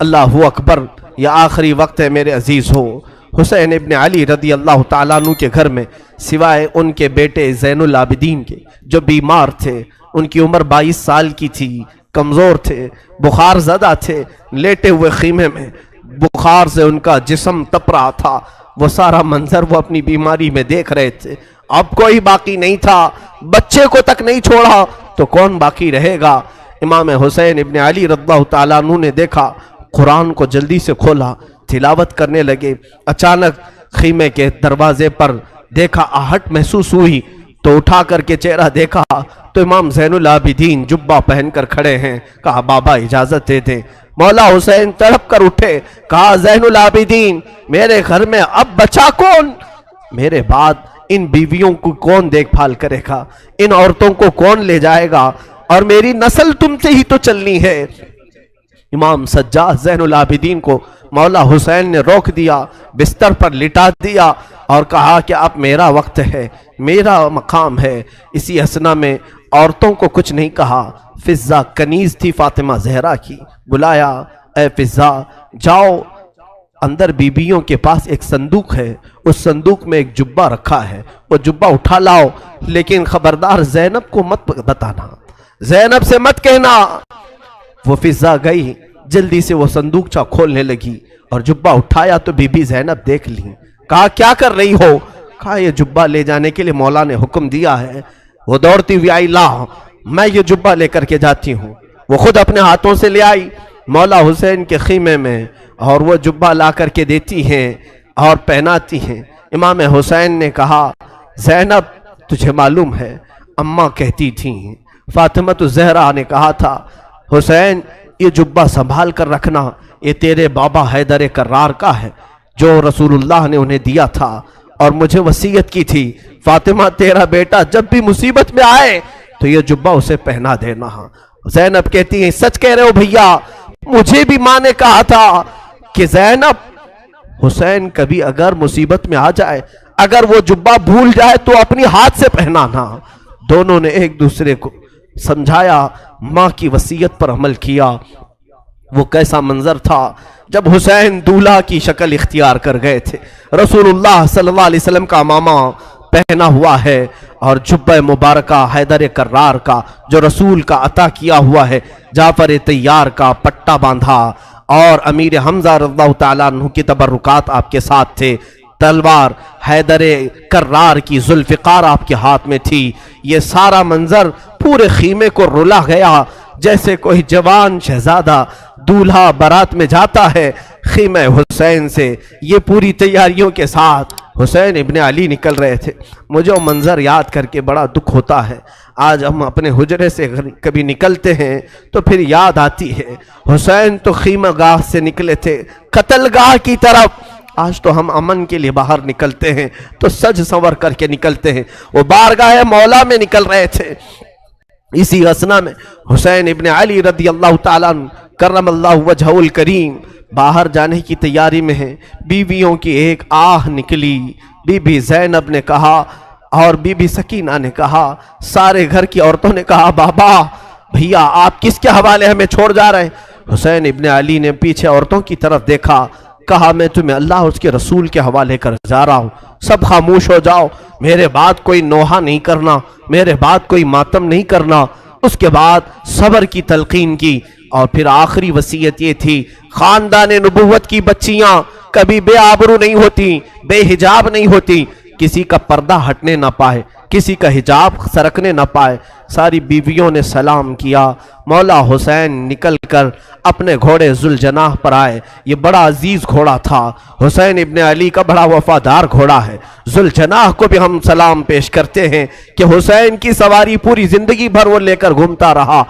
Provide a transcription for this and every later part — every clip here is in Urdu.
اللہ اکبر، یہ آخری وقت ہے میرے عزیز ہو۔ حسین ابن علی رضی اللہ تعالیٰ عنہ کے گھر میں سوائے ان کے بیٹے زین العابدین کے جو بیمار تھے، ان کی عمر 22 سال کی تھی، کمزور تھے، بخار زدہ تھے، لیٹے ہوئے خیمے میں بخار سے ان کا جسم تپ رہا تھا، وہ سارا منظر وہ اپنی بیماری میں دیکھ رہے تھے۔ اب کوئی باقی نہیں تھا، بچے کو تک نہیں چھوڑا تو کون باقی رہے گا؟ امام حسین ابن علی رضی اللہ تعالیٰ عنہ نے دیکھا، قرآن کو جلدی سے کھولا، تلاوت کرنے لگے۔ اچانک خیمے کے دروازے پر دیکھا، آہٹ محسوس ہوئی تو اٹھا کر کے چہرہ دیکھا تو امام زین العابدین جبہ پہن کر کھڑے ہیں۔ کہا بابا اجازت دے دیں۔ مولا حسین تڑپ کر اٹھے، کہا زین العابدین میرے گھر میں اب بچا کون؟ میرے بعد ان بیویوں کو کون دیکھ بھال کرے گا؟ ان عورتوں کو کون لے جائے گا؟ اور میری نسل تم سے ہی تو چلنی ہے۔ امام سجاد زین العابدین کو مولا حسین نے روک دیا، بستر پر لٹا دیا اور کہا کہ اب میرا وقت ہے، میرا مقام ہے۔ اسی اسنا میں عورتوں کو کچھ نہیں کہا۔ فضہ کنیز تھی فاطمہ زہرا کی، بلایا، اے فضہ جاؤ، اندر بیبیوں کے پاس ایک صندوق ہے، اس صندوق میں ایک جبہ رکھا ہے، وہ جبہ اٹھا لاؤ، لیکن خبردار زینب کو مت بتانا، زینب سے مت کہنا۔ وہ فضہ گئی، جلدی سے وہ صندوق کھولنے لگی اور جبہ اٹھایا تو بی بی زینب دیکھ لی۔ کہا کیا کر رہی ہو؟ کہا یہ جبہ لے جانے کے لیے مولا نے حکم دیا ہے۔ وہ دوڑتی ہوئی آئی، لا میں یہ جبہ لے کر کے جاتی ہوں۔ وہ خود اپنے ہاتھوں سے لے آئی مولا حسین کے خیمے میں اور وہ جبہ لا کر کے دیتی ہیں اور پہناتی ہیں۔ امام حسین نے کہا زینب تجھے معلوم ہے اماں کہتی تھیں، فاطمہ الزہرا نے کہا تھا حسین یہ جبہ سنبھال کر رکھنا، یہ تیرے بابا حیدر کرار کا ہے جو رسول اللہ نے انہیں دیا تھا، اور مجھے وصیت کی تھی فاطمہ تیرا بیٹا جب بھی مصیبت میں آئے تو یہ جبہ اسے پہنا دینا۔ زینب کہتی ہیں سچ کہہ رہے ہو بھیا، مجھے بھی ماں نے کہا تھا کہ زینب حسین کبھی اگر مصیبت میں آ جائے، اگر وہ جبہ بھول جائے تو اپنی ہاتھ سے پہنانا۔ دونوں نے ایک دوسرے کو سمجھایا، ماں کی وصیت پر عمل کیا۔ وہ کیسا منظر تھا جب حسین دولہا کی شکل اختیار کر گئے تھے، رسول اللہ صلی اللہ علیہ وسلم کا امامہ پہنا ہوا ہے اور جبہ مبارکہ حیدر کرار کا جو رسول کا عطا کیا ہوا ہے، جعفر طیار کا پٹا باندھا، اور امیر حمزہ رضی اللہ تعالیٰ عنہ کی تبرکات آپ کے ساتھ تھے، تلوار حیدر کرار کی ذوالفقار آپ کے ہاتھ میں تھی۔ یہ سارا منظر پورے خیمے کو رلا گیا، جیسے کوئی جوان شہزادہ دولہا بارات میں جاتا ہے خیمہ حسین سے۔ یہ پوری تیاریوں کے ساتھ حسین ابن علی نکل رہے تھے۔ مجھے وہ منظر یاد کر کے بڑا دکھ ہوتا ہے۔ آج ہم اپنے حجرے سے کبھی نکلتے ہیں تو پھر یاد آتی ہے حسین تو خیمہ گاہ سے نکلے تھے قتل گاہ کی طرف، آج تو ہم امن کے لیے باہر نکلتے ہیں تو سج سنور کر کے نکلتے ہیں، وہ بارگاہ مولا میں نکل رہے تھے۔ اسی اسنا میں حسین ابن علی رضی اللہ تعالیٰ عنہ کرم اللہ وجہہ الکریم باہر جانے کی تیاری میں ہیں۔ بیویوں کی ایک آہ نکلی، بی بی زینب نے کہا اور بی بی سکینہ نے کہا، سارے گھر کی عورتوں نے کہا بابا بھیا آپ کس کے حوالے ہمیں چھوڑ جا رہے ہیں؟ حسین ابن علی نے پیچھے عورتوں کی طرف دیکھا، کہا میں تمہیں اللہ اس کے رسول کے حوالے کر جا رہا ہوں، سب خاموش ہو جاؤ، میرے بعد کوئی نوحہ نہیں کرنا، میرے بعد کوئی ماتم نہیں کرنا۔ اس کے بعد صبر کی تلقین کی اور پھر آخری وصیت یہ تھی، خاندان نبوت کی بچیاں کبھی بے آبرو نہیں ہوتی، بے حجاب نہیں ہوتی، کسی کا پردہ ہٹنے نہ پائے، کسی کا حجاب سرکنے نہ پائے۔ ساری بیویوں نے سلام کیا، مولا حسین نکل کر اپنے گھوڑے ذوالجناح پر آئے۔ یہ بڑا عزیز گھوڑا تھا، حسین ابن علی کا بڑا وفادار گھوڑا ہے۔ ذوالجناح کو بھی ہم سلام پیش کرتے ہیں کہ حسین کی سواری پوری زندگی بھر وہ لے کر گھومتا رہا۔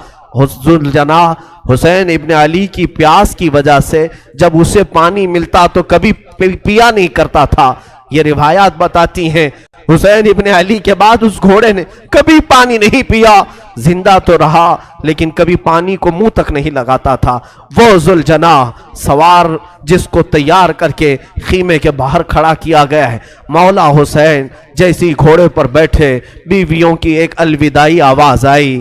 ذوالجناح حسین ابن علی کی پیاس کی وجہ سے جب اسے پانی ملتا تو کبھی پیا نہیں کرتا تھا۔ یہ روایات بتاتی ہیں حسین ابن علی کے بعد اس گھوڑے نے کبھی پانی نہیں پیا، زندہ تو رہا لیکن کبھی پانی کو منہ تک نہیں لگاتا تھا۔ وہ ذوالجناح سوار جس کو تیار کر کے خیمے کے باہر کھڑا کیا گیا ہے، مولا حسین جیسی گھوڑے پر بیٹھے، بیویوں کی ایک الوداعی آواز آئی،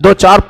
2-4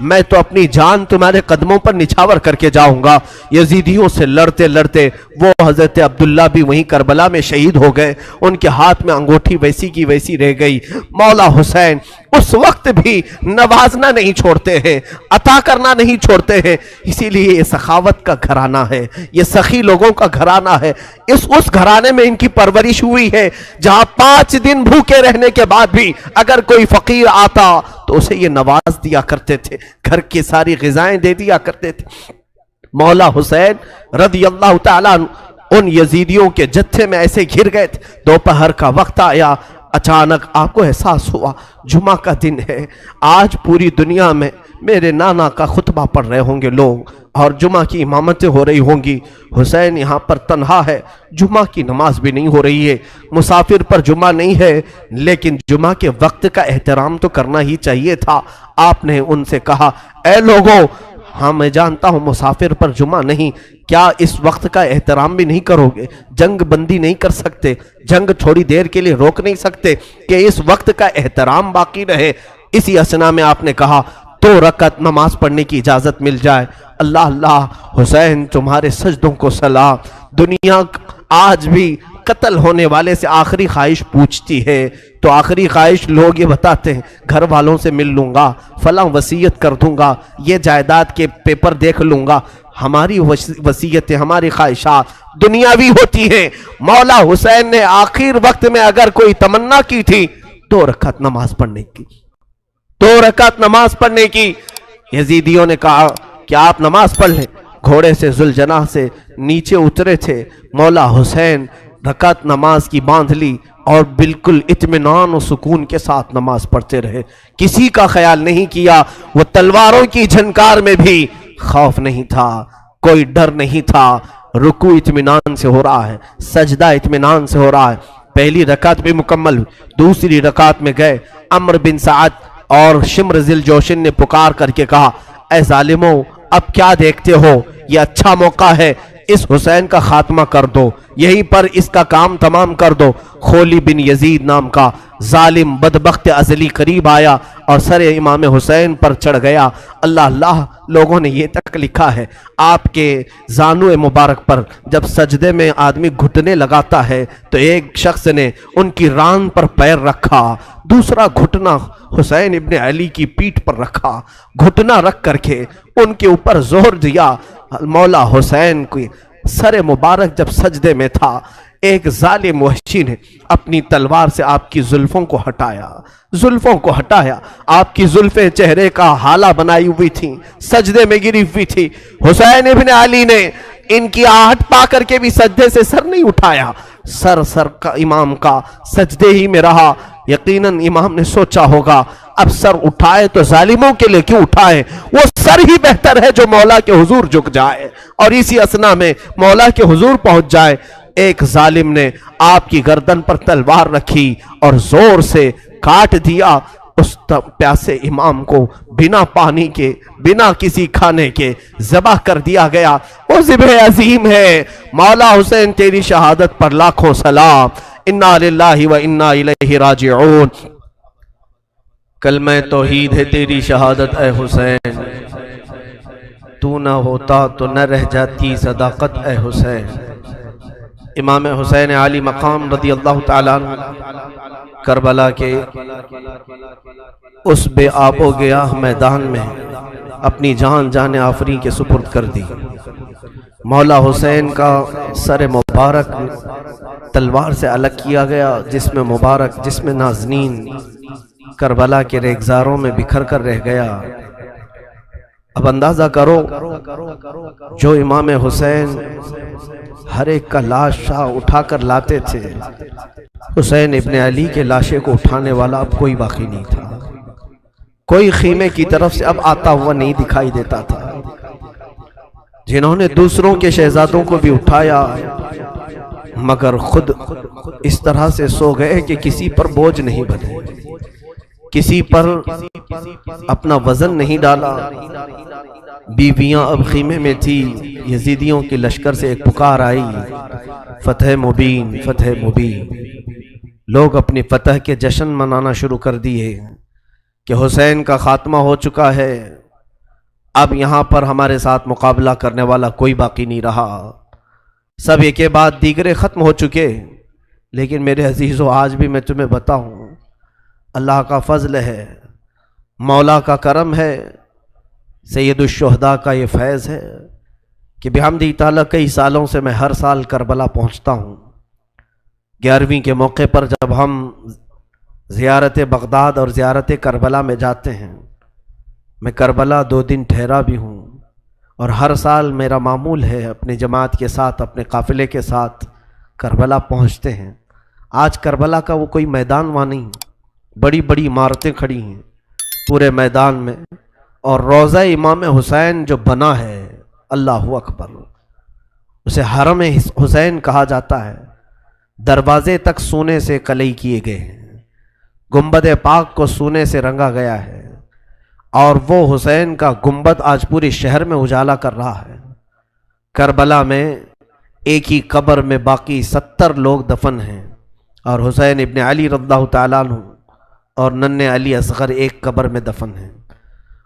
میں تو اپنی جان تمہارے قدموں پر نچھاور کر کے جاؤں گا۔ یزیدیوں سے لڑتے لڑتے وہ حضرت عبداللہ بھی وہیں کربلا میں شہید ہو گئے، ان کے ہاتھ میں انگوٹھی ویسی کی ویسی رہ گئی۔ مولا حسین اس وقت بھی نوازنا نہیں چھوڑتے ہیں، عطا کرنا نہیں چھوڑتے ہیں، اسی لیے یہ سخاوت کا گھرانہ ہے، یہ سخی لوگوں کا گھرانہ ہے۔ اس گھرانے میں ان کی پرورش ہوئی ہے جہاں 5 دن بھوکے رہنے کے بعد بھی اگر کوئی فقیر آتا تو اسے یہ نواز دیا کرتے تھے، گھر کی ساری غذائیں دے دیا کرتے تھے۔ مولا حسین رضی اللہ تعالیٰ ان یزیدیوں کے جتھے میں ایسے گھر گئے تھے، دوپہر کا وقت آیا، اچانک آپ کو احساس ہوا جمعہ کا دن ہے، آج پوری دنیا میں میرے نانا کا خطبہ پڑھ رہے ہوں گے لوگ اور جمعہ کی امامتیں ہو رہی ہوں گی، حسین یہاں پر تنہا ہے، جمعہ کی نماز بھی نہیں ہو رہی ہے، مسافر پر جمعہ نہیں ہے، لیکن جمعہ کے وقت کا احترام تو کرنا ہی چاہیے تھا۔ آپ نے ان سے کہا اے لوگوں، ہاں میں جانتا ہوں مسافر پر جمعہ نہیں، کیا اس وقت کا احترام بھی نہیں کرو گے؟ جنگ بندی نہیں کر سکتے، جنگ تھوڑی دیر کے لیے روک نہیں سکتے کہ اس وقت کا احترام باقی رہے؟ اسی اسنا میں آپ نے کہا 2 رکعت نماز پڑھنے کی اجازت مل جائے۔ اللہ اللہ، حسین تمہارے سجدوں کو سلام۔ دنیا آج بھی قتل ہونے والے سے آخری خواہش پوچھتی ہے تو آخری خواہش لوگ یہ بتاتے ہیں گھر والوں سے مل لوں گا، فلاں وصیت کر دوں گا، یہ جائیداد کے پیپر دیکھ لوں گا۔ ہماری وصیتیں، ہماری خواہشات دنیاوی ہوتی ہیں۔ مولا حسین نے آخر وقت میں اگر کوئی تمنا کی تھی 2 رکعت نماز پڑھنے کی، 2 رکعت نماز پڑھنے کی۔ یزیدیوں نے کہا کہ آپ نماز پڑھ لیں۔ گھوڑے سے ذوالجناح سے نیچے اترے تھے، مولا حسین رکعت نماز کی باندھ لی اور بالکل اطمینان و سکون کے ساتھ نماز پڑھتے رہے، کسی کا خیال نہیں کیا۔ وہ تلواروں کی جھنکار میں بھی خوف نہیں تھا، کوئی ڈر نہیں تھا۔ رکوع اطمینان سے ہو رہا ہے، سجدہ اطمینان سے ہو رہا ہے۔ پہلی رکعت بھی مکمل ہوئی، دوسری رکعت میں گئے۔ عمرو بن سعد اور شمر ذی الجوشن نے پکار کر کے کہا اے ظالموں، اب کیا دیکھتے ہو؟ یہ اچھا موقع ہے، اس حسین کا خاتمہ کر دو، یہیں پر اس کا کام تمام کر دو۔ خولی بن یزید نام کا ظالم بدبخت ازلی قریب آیا اور سر امام حسین پر چڑھ گیا۔ اللہ اللہ، لوگوں نے یہ تک لکھا ہے آپ کے زانو مبارک پر جب سجدے میں آدمی گھٹنے لگاتا ہے تو ایک شخص نے ان کی ران پر پیر رکھا، دوسرا گھٹنا حسین ابن علی کی پیٹھ پر رکھا، گھٹنا رکھ کر کے ان کے اوپر زور دیا۔ مولا حسین کی سر مبارک جب سجدے میں تھا، ایک ظالم وحشی نے اپنی تلوار سے آپ کی زلفوں کو ہٹایا، آپ کی زلفیں چہرے کا حالہ بنائی ہوئی تھیں، سجدے میں گری ہوئی تھی۔ حسین ابن علی نے ان کی آہٹ پا کر کے بھی سجدے سے سر نہیں اٹھایا، سر کا امام کا سجدے ہی میں رہا۔ یقیناً امام نے سوچا ہوگا اب سر اٹھائے تو ظالموں کے لیے کیوں اٹھائے، وہ سر ہی بہتر ہے جو مولا کے حضور جھک جائے اور اسی اسنا میں مولا کے حضور پہنچ جائے۔ ایک ظالم نے آپ کی گردن پر تلوار رکھی اور زور سے کاٹ دیا۔ اس پیاسے امام کو بنا پانی کے، بنا کسی کھانے کے ذبح کر دیا گیا۔ وہ ذبح عظیم ہے۔ مولا حسین تیری شہادت پر لاکھوں سلام۔ انا للہ و انا الیہ راجعون۔ کلمہ توحید ہے تیری شہادت اے حسین، تو نہ ہوتا تو نہ رہ جاتی صداقت اے حسین۔ امام حسین علی مقام رضی اللہ تعالیٰ کربلا کے اس بے آب و گیاہ میدان میں اپنی جان آفری کے سپرد کر دی۔ مولا حسین کا سر مبارک تلوار سے الگ کیا گیا، جسم مبارک، جسم نازنین کربلا کے ریگزاروں میں بکھر کر رہ گیا۔ اب اندازہ کرو جو امام حسین ہر ایک کا لاش اٹھا کر لاتے تھے، حسین ابن علی کے لاشے کو اٹھانے والا اب کوئی باقی نہیں تھا، کوئی خیمے کی طرف سے اب آتا ہوا نہیں دکھائی دیتا تھا۔ جنہوں نے دوسروں کے شہزادوں کو بھی اٹھایا مگر خود اس طرح سے سو گئے کہ کسی پر بوجھ نہیں بنے، کسی پر اپنا وزن نہیں ڈالا۔ بیویاں اب خیمے میں تھی، یزیدیوں کے لشکر سے ایک پکار آئی، فتح مبین، فتح مبین۔ لوگ اپنی فتح کے جشن منانا شروع کر دیے کہ حسین کا خاتمہ ہو چکا ہے، اب یہاں پر ہمارے ساتھ مقابلہ کرنے والا کوئی باقی نہیں رہا، سب ایک کے بعد دیگرے ختم ہو چکے۔ لیکن میرے عزیزو، آج بھی میں تمہیں بتاؤں، اللہ کا فضل ہے، مولا کا کرم ہے، سید الشہداء کا یہ فیض ہے کہ بحمدہ تعالیٰ کئی سالوں سے میں ہر سال کربلا پہنچتا ہوں۔ 11ویں کے موقع پر جب ہم زیارت بغداد اور زیارت کربلا میں جاتے ہیں، میں کربلا 2 دن ٹھہرا بھی ہوں، اور ہر سال میرا معمول ہے اپنے جماعت کے ساتھ، اپنے قافلے کے ساتھ کربلا پہنچتے ہیں۔ آج کربلا کا وہ کوئی میدان وہاں نہیں، بڑی بڑی عمارتیں کھڑی ہیں پورے میدان میں، اور روضہ امام حسین جو بنا ہے، اللہ اکبر، اسے حرم حسین کہا جاتا ہے۔ دروازے تک سونے سے کلئی کیے گئے ہیں، گنبد پاک کو سونے سے رنگا گیا ہے، اور وہ حسین کا گنبد آج پورے شہر میں اجالا کر رہا ہے۔ کربلا میں ایک ہی قبر میں باقی 70 لوگ دفن ہیں، اور حسین ابن علی رضی اللہ تعالیٰ عنہ اور ننھے علی اصغر ایک قبر میں دفن ہیں،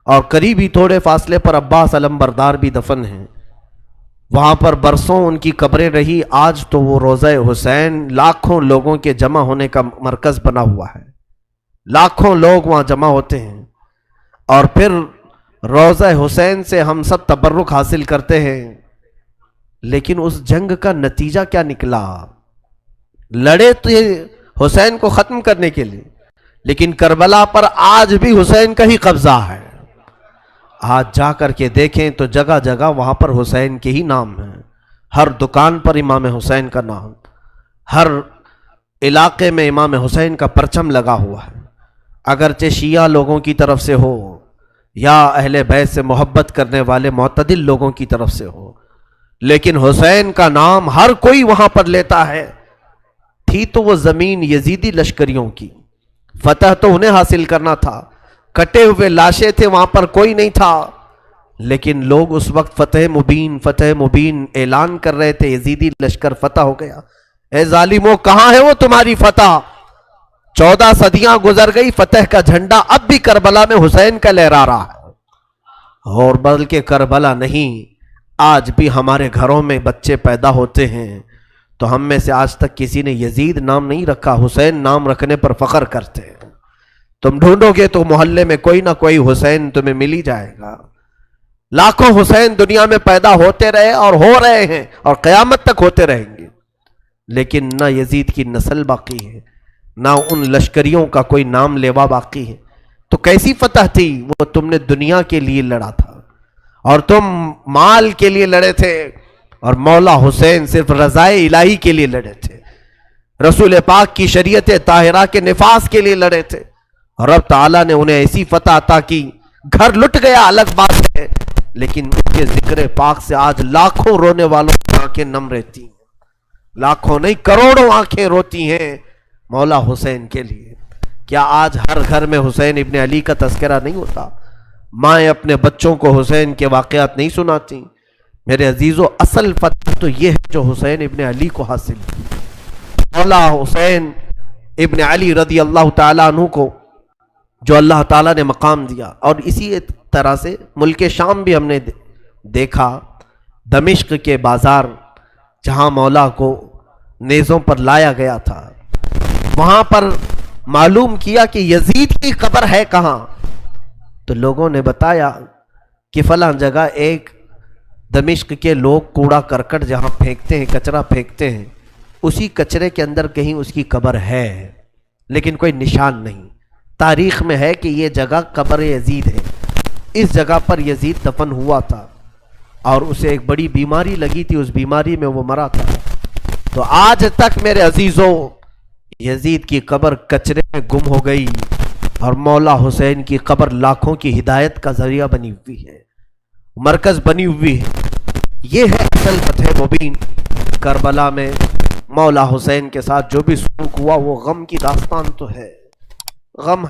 اور قریب ہی تھوڑے فاصلے پر عباس علمبردار بھی دفن ہیں۔ وہاں پر برسوں ان کی قبریں رہی، آج تو وہ روضہ حسین لاکھوں لوگوں کے جمع ہونے کا مرکز بنا ہوا ہے، لاکھوں لوگ وہاں جمع ہوتے ہیں، اور پھر روضہ حسین سے ہم سب تبرک حاصل کرتے ہیں۔ لیکن اس جنگ کا نتیجہ کیا نکلا؟ لڑے تو حسین کو ختم کرنے کے لیے، لیکن کربلا پر آج بھی حسین کا ہی قبضہ ہے۔ آج جا کر کے دیکھیں تو جگہ جگہ وہاں پر حسین کے ہی نام ہیں، ہر دکان پر امام حسین کا نام، ہر علاقے میں امام حسین کا پرچم لگا ہوا ہے، اگرچہ شیعہ لوگوں کی طرف سے ہو یا اہل بیت سے محبت کرنے والے معتدل لوگوں کی طرف سے ہو، لیکن حسین کا نام ہر کوئی وہاں پر لیتا ہے۔ تھی تو وہ زمین یزیدی لشکریوں کی، فتح تو انہیں حاصل کرنا تھا، کٹے ہوئے لاشیں تھے، وہاں پر کوئی نہیں تھا، لیکن لوگ اس وقت فتح مبین اعلان کر رہے تھے، یزیدی لشکر فتح ہو گیا۔ اے ظالموں، کہاں ہے وہ تمہاری فتح؟ 14 صدیاں گزر گئی، فتح کا جھنڈا اب بھی کربلا میں حسین کا لہرا رہا ہے۔ اور بلکہ کربلا نہیں، آج بھی ہمارے گھروں میں بچے پیدا ہوتے ہیں تو ہم میں سے آج تک کسی نے یزید نام نہیں رکھا، حسین نام رکھنے پر فخر کرتے ہیں۔ تم ڈھونڈو گے تو محلے میں کوئی نہ کوئی حسین تمہیں مل ہی جائے گا۔ لاکھوں حسین دنیا میں پیدا ہوتے رہے اور ہو رہے ہیں اور قیامت تک ہوتے رہیں گے، لیکن نہ یزید کی نسل باقی ہے، نہ ان لشکریوں کا کوئی نام لیوا باقی ہے۔ تو کیسی فتح تھی؟ وہ تم نے دنیا کے لیے لڑا تھا، اور تم مال کے لیے لڑے تھے، اور مولا حسین صرف رضائے الہی کے لیے لڑے تھے، رسول پاک کی شریعت طاہرہ کے نفاذ کے لیے لڑے تھے، اور رب تعالیٰ نے انہیں ایسی فتح عطا کی۔ گھر لٹ گیا الگ بات ہے، لیکن ان کے ذکر پاک سے آج لاکھوں رونے والوں کی آنکھیں نم رہتی ہیں، لاکھوں نہیں کروڑوں آنکھیں روتی ہیں مولا حسین کے لیے۔ کیا آج ہر گھر میں حسین ابن علی کا تذکرہ نہیں ہوتا؟ مائیں اپنے بچوں کو حسین کے واقعات نہیں سناتی؟ میرے عزیزو، اصل فتح تو یہ ہے جو حسین ابن علی کو حاصل کی۔ مولا حسین ابن علی رضی اللہ تعالیٰ عنہ کو جو اللہ تعالیٰ نے مقام دیا، اور اسی طرح سے ملک شام بھی ہم نے دیکھا، دمشق کے بازار جہاں مولا کو نیزوں پر لایا گیا تھا، وہاں پر معلوم کیا کہ یزید کی قبر ہے کہاں، تو لوگوں نے بتایا کہ فلاں جگہ ایک دمشق کے لوگ کوڑا کرکٹ جہاں پھینکتے ہیں، کچرا پھینکتے ہیں، اسی کچرے کے اندر کہیں اس کی قبر ہے، لیکن کوئی نشان نہیں۔ تاریخ میں ہے کہ یہ جگہ قبر یزید ہے، اس جگہ پر یزید دفن ہوا تھا، اور اسے ایک بڑی بیماری لگی تھی، اس بیماری میں وہ مرا تھا۔ تو آج تک میرے عزیزو، یزید کی قبر کچرے میں گم ہو گئی، اور مولا حسین کی قبر لاکھوں کی ہدایت کا ذریعہ بنی ہوئی ہے، مرکز بنی ہوئی ہے۔ یہ ہے اصل فتح مبین۔ کربلا میں مولا حسین کے ساتھ جو بھی سلوک ہوا وہ غم کی داستان تو ہے، غم